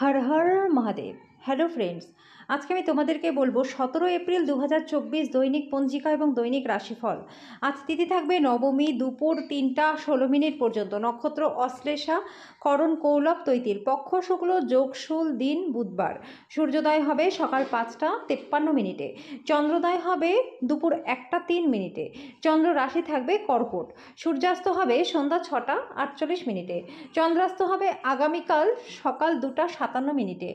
Har Har Mahadev. Hello friends, আজকে আমি তোমাদেরকে বলবো 17 এপ্রিল 2024 দৈনিক পঞ্জিকা এবং দৈনিক রাশিফল। আজ তিথি থাকবে নবমী, দুপুর 3টা 16 মিনিট পর্যন্ত। নক্ষত্র অশ্লেষা, করণ কৌলভ তৈতির, পক্ষ শুক্ল, যোগশুল, দিন বুধবার। সূর্যোদয় হবে সকাল 5টা 53 মিনিটে। চন্দ্রোদয় হবে দুপুর 1টা 3 মিনিটে। চন্দ্র রাশি থাকবে কর্কট। সূর্যাস্ত হবে সন্ধ্যা 6টা 48 মিনিটে। চন্দ্রাস্ত হবে আগামীকাল সকাল 2টা 57 মিনিটে।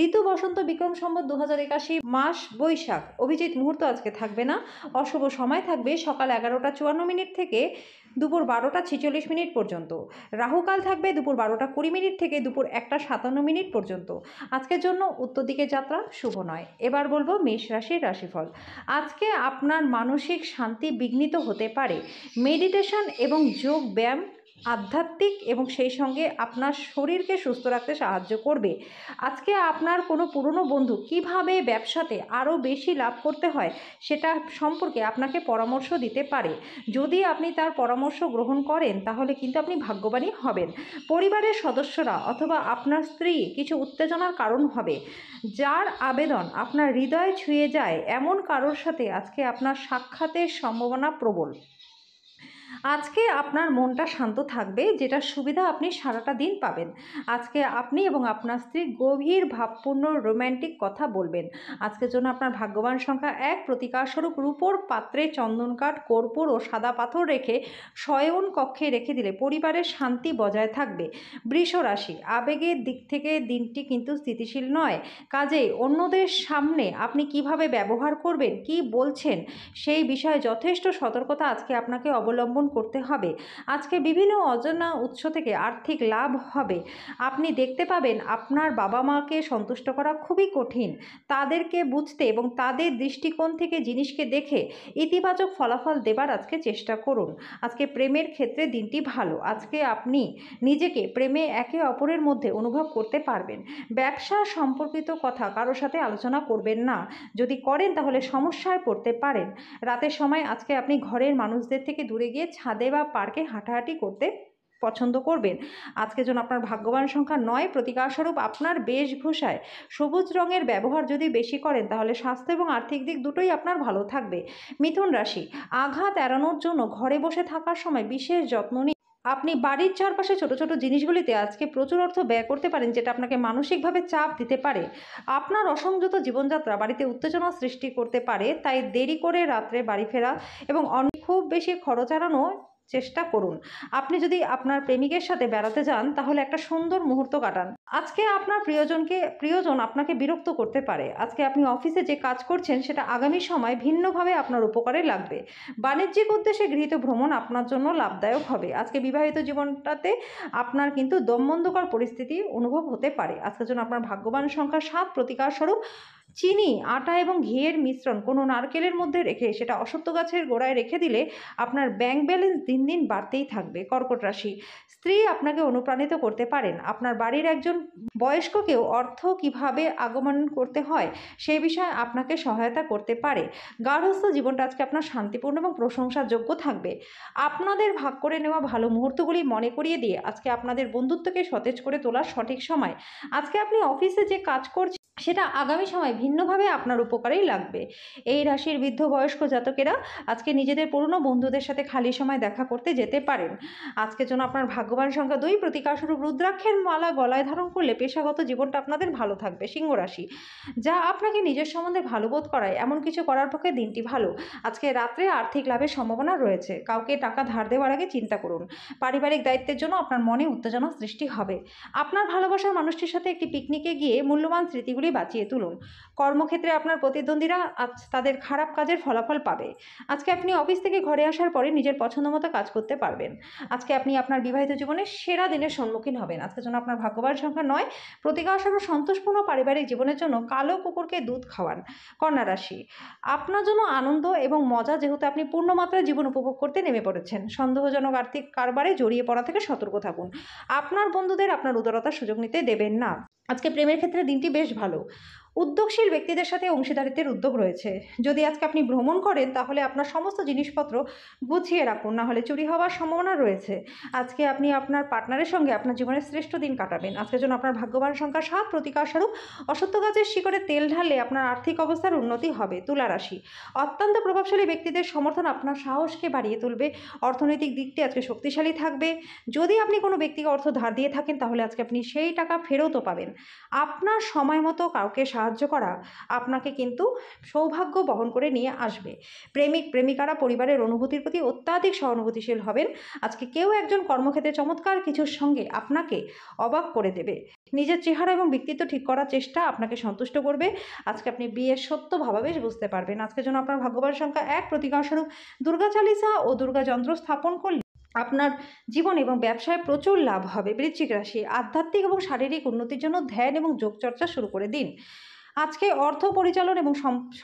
ঋতু বসন্ত, বিক্রম সম্বত 2081, মাস বৈশাখ। অভিজিৎ মুহূর্ত আজকে থাকবে না। অশুভ সময় থাকবে সকাল 11টা 54 মিনিট থেকে দুপুর 12টা 46 মিনিট পর্যন্ত। রাহুকাল থাকবে দুপুর 12টা 20 মিনিট থেকে দুপুর 1টা 57 মিনিট পর্যন্ত। আজকের জন্য উত্তর দিকে যাত্রা শুভ নয়। এবার বলবো মেষ রাশির রাশিফল। আজকে আপনার মানসিক শান্তি বিঘ্নিত হতে পারে। মেডিটেশন এবং যোগ ব্যায়াম আধ্যাত্মিক এবং সেই সঙ্গে আপনার শরীরকে সুস্থ রাখতে সাহায্য করবে। আজকে আপনার কোনো পুরনো বন্ধু কিভাবে ব্যবসাতে আরও বেশি লাভ করতে হয় সেটা সম্পর্কে আপনাকে পরামর্শ দিতে পারে। যদি আপনি তার পরামর্শ গ্রহণ করেন তাহলে কিন্তু আপনি ভাগ্যবানই হবেন। পরিবারের সদস্যরা অথবা আপনার স্ত্রী কিছু উত্তেজনার কারণ হবে। যার আবেদন আপনার হৃদয় ছুঁয়ে যায় এমন কারোর সাথে আজকে আপনার সাক্ষাতের সম্ভাবনা প্রবল। আজকে আপনার মনটা শান্ত থাকবে, যেটা সুবিধা আপনি সারাটা দিন পাবেন। আজকে আপনি এবং আপনার স্ত্রী গভীর ভাবপূর্ণ রোম্যান্টিক কথা বলবেন। আজকের জন্য আপনার ভাগ্যবান সংখ্যা 1। প্রতিকারস্বরূপ রূপোর পাত্রে চন্দন কাঠ, কর্পূর ও সাদা পাথর রেখে শয়ন কক্ষে রেখে দিলে পরিবারের শান্তি বজায় থাকবে। বৃষ রাশি, আবেগের দিক থেকে দিনটি কিন্তু স্থিতিশীল নয়। কাজেই অন্যদের সামনে আপনি কিভাবে ব্যবহার করবেন, কি বলছেন সেই বিষয়ে যথেষ্ট সতর্কতা আজকে আপনাকে অবলম্বন করতে হবে। আজকে বিভিন্ন অজানা উৎস থেকে আর্থিক লাভ হবে। আপনি দেখতে পাবেন আপনার বাবা মাকে সন্তুষ্ট করা খুবই কঠিন। তাদেরকে বুঝতে এবং তাদের দৃষ্টিকোণ থেকে জিনিসকে দেখে ইতিবাচক ফলাফল দেবার আজকে চেষ্টা করুন। আজকে প্রেমের ক্ষেত্রে দিনটি ভালো। আজকে আপনি নিজেকে প্রেমে একে অপরের মধ্যে অনুভব করতে পারবেন। ব্যবসা সম্পর্কিত কথা কারোর সাথে আলোচনা করবেন না। যদি করেন তাহলে সমস্যায় পড়তে পারেন। রাতের সময় আজকে আপনি ঘরের মানুষদের থেকে দূরে গিয়ে ছাদে বা পার্কে হাঁটাহাঁটি করতে পছন্দ করবেন। আজকের জন্য আপনার ভাগ্যবান সংখ্যা 9। প্রতিকারস্বরূপ আপনার বেশভূষায় সবুজ রঙের ব্যবহার যদি বেশি করেন তাহলে স্বাস্থ্য এবং আর্থিক দিক দুটোই আপনার ভালো থাকবে। মিথুন রাশি, আঘাত এড়ানোর জন্য ঘরে বসে থাকার সময় বিশেষ যত্ন নিন। আপনি বাড়ির চারপাশে ছোট ছোট জিনিসগুলিতে আজকে প্রচুর অর্থ ব্যয় করতে পারেন, যেটা আপনাকে মানসিকভাবে চাপ দিতে পারে। আপনার অসংযত জীবনযাত্রা বাড়িতে উত্তেজনা সৃষ্টি করতে পারে, তাই দেরি করে রাত্রে বাড়ি ফেরা এবং খুব বেশি খরচ এড়ানো চেষ্টা করুন। আপনি যদি আপনার প্রেমিকের সাথে বেড়াতে যান তাহলে একটা সুন্দর মুহূর্ত কাটান। আজকে আপনার প্রিয়জন আপনাকে বিরক্ত করতে পারে। আজকে আপনি অফিসে যে কাজ করছেন সেটা আগামী সময় ভিন্নভাবে আপনার উপকারে লাগবে। বাণিজ্যিক উদ্দেশ্যে গৃহীত ভ্রমণ আপনার জন্য লাভদায়ক হবে। আজকে বিবাহিত জীবনটাতে আপনার কিন্তু দমবন্ধকর পরিস্থিতি অনুভব হতে পারে। আজকের জন্য আপনার ভাগ্যবান সংখ্যা 7। প্রতিকারস্বরূপ চিনি, আটা এবং ঘিয়ের মিশ্রণ কোনো নারকেলের মধ্যে রেখে সেটা অশ্বত্থ গাছের গোড়ায় রেখে দিলে আপনার ব্যাংক ব্যালেন্স দিন দিন বাড়তেই থাকবে। কর্কট রাশি, স্ত্রী আপনাকে অনুপ্রাণিত করতে পারেন। আপনার বাড়ির একজন বয়স্ককেও অর্থ কিভাবে আগমন করতে হয় সেই বিষয়ে আপনাকে সহায়তা করতে পারে। গার্হস্থ্য জীবনটা আজকে আপনার শান্তিপূর্ণ এবং প্রশংসার যোগ্য থাকবে। আপনাদের ভাগ করে নেওয়া ভালো মুহূর্তগুলি মনে করিয়ে দিয়ে আজকে আপনাদের বন্ধুত্বকে সতেজ করে তোলার সঠিক সময়। আজকে আপনি অফিসে যে কাজ করছেন সেটা আগামী সময় ভিন্নভাবে আপনার উপকারেই লাগবে। এই রাশির বৃদ্ধ বয়স্ক জাতকেরা আজকে নিজেদের পুরনো বন্ধুদের সাথে খালি সময় দেখা করতে যেতে পারেন। আজকের জন্য আপনার ভাগ্যবান সংখ্যা 2। প্রতিকারস্বরূপ রুদ্রাক্ষের মালা গলায় ধারণ করলে পেশাগত জীবনটা আপনাদের ভালো থাকবে। সিংহ রাশি, যা আপনাকে নিজের সম্বন্ধে ভালো বোধ করায় এমন কিছু করার পক্ষে দিনটি ভালো। আজকে রাত্রে আর্থিক লাভের সম্ভাবনা রয়েছে। কাউকে টাকা ধার দেওয়ার আগে চিন্তা করুন। পারিবারিক দায়িত্বের জন্য আপনার মনে উত্তেজনা সৃষ্টি হবে। আপনার ভালোবাসার মানুষটির সাথে একটি পিকনিকে গিয়ে মূল্যবান স্মৃতিগুলি বাঁচিয়ে তুলুন। কর্মক্ষেত্রে আপনার প্রতিদ্বন্দ্বীরা আজ তাদের খারাপ কাজের ফলাফল পাবে। আজকে আপনি অফিস থেকে ঘরে আসার পরে নিজের পছন্দ মতো কাজ করতে পারবেন। আজকে আপনি আপনার বিবাহিত জীবনের সেরা দিনের সম্মুখীন হবেন। আজকের জন্য আপনার ভাগ্যবান সংখ্যা 9। প্রতিকারস্বরূপ সন্তোষপূর্ণ পারিবারিক জীবনের জন্য কালো কুকুরকে দুধ খাওয়ান। কন্যা রাশি, আপনার জন্য আনন্দ এবং মজা, যেহেতু আপনি পূর্ণমাত্রায় জীবন উপভোগ করতে নেমে পড়েছেন। সন্দেহজনক আর্থিক কারবারে জড়িয়ে পড়া থেকে সতর্ক থাকুন। আপনার বন্ধুদের আপনার উদারতার সুযোগ নিতে দেবেন না। আজকে প্রেমের ক্ষেত্রে দিনটি বেশ ভালো। উদ্যোগশীল ব্যক্তিদের সাথে অংশীদারিত্বের উদ্যোগ রয়েছে। যদি আজকে আপনি ভ্রমণ করেন তাহলে আপনার সমস্ত জিনিসপত্র গুছিয়ে রাখুন, না হলে চুরি হওয়ার সম্ভাবনা রয়েছে। আজকে আপনি আপনার পার্টনারের সঙ্গে আপনার জীবনের শ্রেষ্ঠ দিন কাটাবেন। আজকের জন্য আপনার ভাগ্যবান সংখ্যা 7, প্রতিকার স্বরূপ অশ্বত্থ গাছের শিকড়ে তেল ঢাললে আপনার আর্থিক অবস্থার উন্নতি হবে। তুলা রাশি, অত্যন্ত প্রভাবশালী ব্যক্তিদের সমর্থন আপনার সাহসকে বাড়িয়ে তুলবে। অর্থনৈতিক দিকটি আজকে শক্তিশালী থাকবে। যদি আপনি কোনো ব্যক্তিকে অর্থ ধার দিয়ে থাকেন তাহলে আজকে আপনি সেই টাকা ফেরতও পাবেন। আপনার সময় মতো কাউকে সাহায্য করা আপনাকে কিন্তু সৌভাগ্য বহন করে নিয়ে আসবে। প্রেমিক প্রেমিকারা পরিবারের অনুভূতির প্রতি অত্যাধিক সহানুভূতিশীল হবেন। আজকে কেউ একজন কর্মক্ষেত্রে চমৎকার কিছুর সঙ্গে আপনাকে অবাক করে দেবে। নিজের চেহারা এবং ব্যক্তিত্ব ঠিক করার চেষ্টা আপনাকে সন্তুষ্ট করবে। আজকে আপনি বিয়ের সত্য ভাবাবেশ বুঝতে পারবেন। আজকের জন্য আপনার ভাগ্যবান সংখ্যা 1, প্রতিকার স্বরূপ দুর্গা চালিসা ও দুর্গা যন্ত্র স্থাপন করলে আপনার জীবন এবং ব্যবসায় প্রচুর লাভ হবে। বৃশ্চিক রাশি, আধ্যাত্মিক এবং শারীরিক উন্নতির জন্য ধ্যান এবং যোগচর্চা শুরু করে দিন। আজকে অর্থ পরিচালন এবং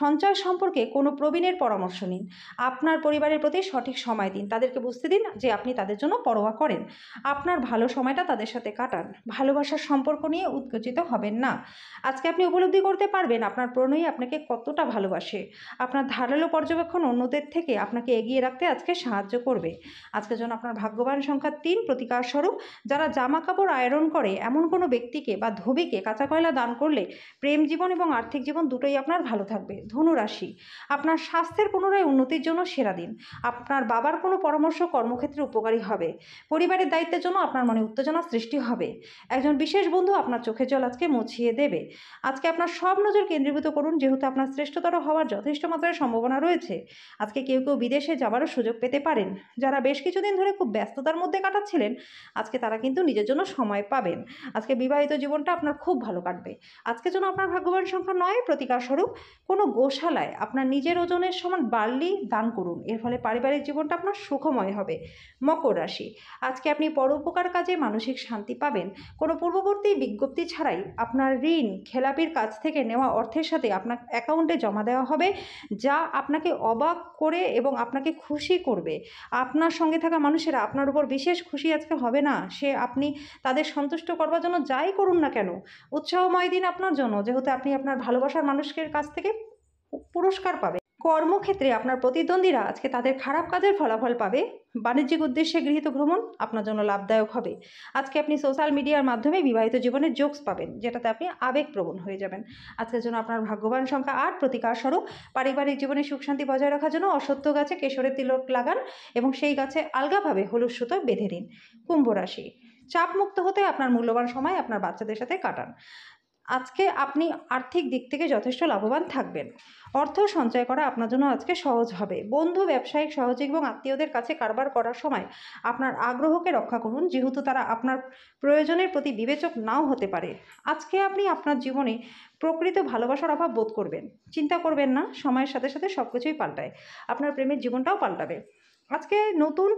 সঞ্চয় সম্পর্কে কোনো প্রবীণের পরামর্শ নিন। আপনার পরিবারের প্রতি সঠিক সময় দিন, তাদেরকে বুঝতে দিন যে আপনি তাদের জন্য পরোয়া করেন। আপনার ভালো সময়টা তাদের সাথে কাটান। ভালোবাসার সম্পর্ক নিয়ে উত্তেজিত হবেন না। আজকে আপনি উপলব্ধি করতে পারবেন আপনার প্রণয়ী আপনাকে কতটা ভালোবাসে। আপনার ধারালো পর্যবেক্ষণ অন্যদের থেকে আপনাকে এগিয়ে রাখতে আজকে সাহায্য করবে। আজকের জন্য আপনার ভাগ্যবান সংখ্যা 3, প্রতিকার স্বরূপ যারা জামা কাপড় আয়রন করে এমন কোনো ব্যক্তিকে বা ধোবিকে কাঁচা কয়লা দান করলে প্রেম জীবন এবং আর্থিক জীবন দুটোই আপনার ভালো থাকবে। ধনু রাশি, আপনার স্বাস্থ্যের পুনরায় উন্নতির জন্য সেরা দিন। আপনার বাবার কোনো পরামর্শ কর্মক্ষেত্রে উপকারী হবে। পরিবারের দায়িত্বের জন্য আপনার মনে উত্তেজনা সৃষ্টি হবে। একজন বিশেষ বন্ধু আপনার চোখের জল আজকে মুছিয়ে দেবে। আজকে আপনার সব নজর কেন্দ্রীভূত করুন, যেহেতু আপনার শ্রেষ্ঠতর হওয়ার যথেষ্ট মাত্রায় সম্ভাবনা রয়েছে। আজকে কেউ কেউ বিদেশে যাবারও সুযোগ পেতে পারেন। যারা বেশ কিছুদিন ধরে খুব ব্যস্ততার মধ্যে কাটাচ্ছিলেন আজকে তারা কিন্তু নিজের জন্য সময় পাবেন। আজকে বিবাহিত জীবনটা আপনার খুব ভালো কাটবে। আজকের জন্য আপনার ভাগ্যবান সংখ্যা 9, প্রতিকার স্বরূপ কোনো গোশালায় আপনার নিজের ওজনের সমান বার্লি দান করুন। এর ফলে পারিবারিক জীবনটা আপনার সুখময় হবে। মকর রাশি, আজকে আপনি পরোপকার কাজে মানসিক শান্তি পাবেন। কোনো পূর্ববর্তী বিজ্ঞপ্তি ছাড়াই আপনার ঋণ খেলাপির কাছ থেকে নেওয়া অর্থের সাথে আপনার অ্যাকাউন্টে জমা দেওয়া হবে, যা আপনাকে অবাক করে এবং আপনাকে খুশি করবে। আপনার সঙ্গে থাকা মানুষেরা আপনার উপর বিশেষ খুশি আজকে হবে না। আপনি তাদের সন্তুষ্ট করবার জন্য যাই করুন না কেন, উৎসাহময় দিন আপনার জন্য, যেহেতু আপনি আপনার ভালোবাসার মানুষের কাছ থেকে পুরস্কার পাবেন। কর্মক্ষেত্রে আপনার প্রতিদ্বন্দ্বীরা আজকে তাদের খারাপ কাজের ফলাফল পাবে। বাণিজ্যিক উদ্দেশ্যে গৃহীত ভ্রমণ আপনার জন্য লাভদায়ক হবে। আজকে আপনি সোশ্যাল মিডিয়ার মাধ্যমে বিবাহিত জীবনের জোকস পাবেন, যেটাতে আপনি আবেগপ্রবণ হয়ে যাবেন। আজকের জন্য আপনার ভাগ্যবান সংখ্যা 8, প্রতিকার স্বরূপ পারিবারিক জীবনে সুখ শান্তি বজায় রাখার জন্য অশ্বত্থ গাছে কেশরের তিলক লাগান এবং সেই গাছে আলগাভাবে হলুদ সুতো বেঁধে দিন। কুম্ভ রাশি, চাপমুক্ত হতে আপনার মূল্যবান সময় আপনার বাচ্চাদের সাথে কাটান। আজকে আপনি আর্থিক দিক থেকে যথেষ্ট লাভবান থাকবেন। অর্থ সঞ্চয় করা আপনার জন্য আজকে সহজ হবে। বন্ধু, ব্যবসায়িক সহযোগী এবং আত্মীয়দের কাছে কারবার করার সময় আপনার আগ্রহকে রক্ষা করুন, যেহেতু তারা আপনার প্রয়োজনের প্রতি বিবেচক নাও হতে পারে। আজকে আপনি আপনার জীবনে প্রকৃত ভালোবাসার অভাব বোধ করবেন। চিন্তা করবেন না, সময়ের সাথে সাথে সব কিছুই পাল্টায়। আপনার প্রেমের জীবনটাও পাল্টাবে। আজকে নতুন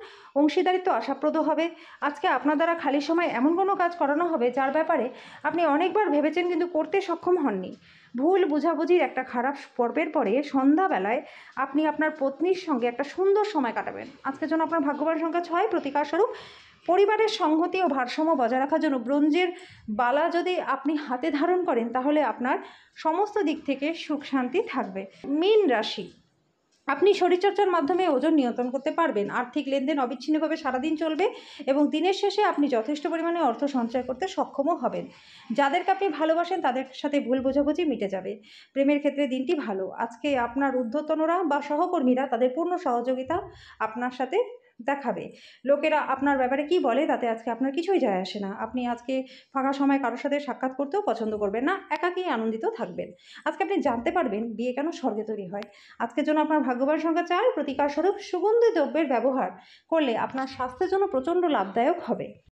অংশীদারিত্ব আশাপ্রদ হবে। আজকে আপনার দ্বারা খালি সময় এমন কোনো কাজ করানো হবে যার ব্যাপারে আপনি অনেকবার ভেবেছেন কিন্তু করতে সক্ষম হননি। ভুল বুঝাবুঝির একটা খারাপ পর্বের পরে সন্ধ্যাবেলায় আপনি আপনার পত্নীর সঙ্গে একটা সুন্দর সময় কাটাবেন। আজকের জন্য আপনার ভাগ্যবান সংখ্যা 6, প্রতিকার স্বরূপ পরিবারের সংহতি ও ভারসাম্য বজায় রাখার জন্য ব্রোঞ্জের বালা যদি আপনি হাতে ধারণ করেন তাহলে আপনার সমস্ত দিক থেকে সুখ শান্তি থাকবে। মীন রাশি, আপনি শরীরচর্চার মাধ্যমে ওজন নিয়ন্ত্রণ করতে পারবেন। আর্থিক লেনদেন অবিচ্ছিন্নভাবে সারাদিন চলবে এবং দিনের শেষে আপনি যথেষ্ট পরিমাণে অর্থ সঞ্চয় করতে সক্ষমও হবেন। যাদেরকে আপনি ভালোবাসেন তাদের সাথে ভুল বোঝাবুঝি মিটে যাবে। প্রেমের ক্ষেত্রে দিনটি ভালো। আজকে আপনার ঊর্ধ্বতনরা বা সহকর্মীরা তাদের পূর্ণ সহযোগিতা আপনার সাথে দেখাবে। লোকেরা আপনার ব্যাপারে কি বলে তাতে আজকে আপনার কিছুই যায় আসে না। আপনি আজকে ফাঁকা সময় কারোর সাথে সাক্ষাৎ করতেও পছন্দ করবেন না, একাকী আনন্দিত থাকবেন। আজকে আপনি জানতে পারবেন বিয়ে কেন স্বর্গে তৈরি হয়। আজকের জন্য আপনার ভাগ্যবান সংখ্যা 4, প্রতিকার স্বরূপ সুগন্ধি দ্রব্যের ব্যবহার করলে আপনার স্বাস্থ্যের জন্য প্রচণ্ড লাভদায়ক হবে।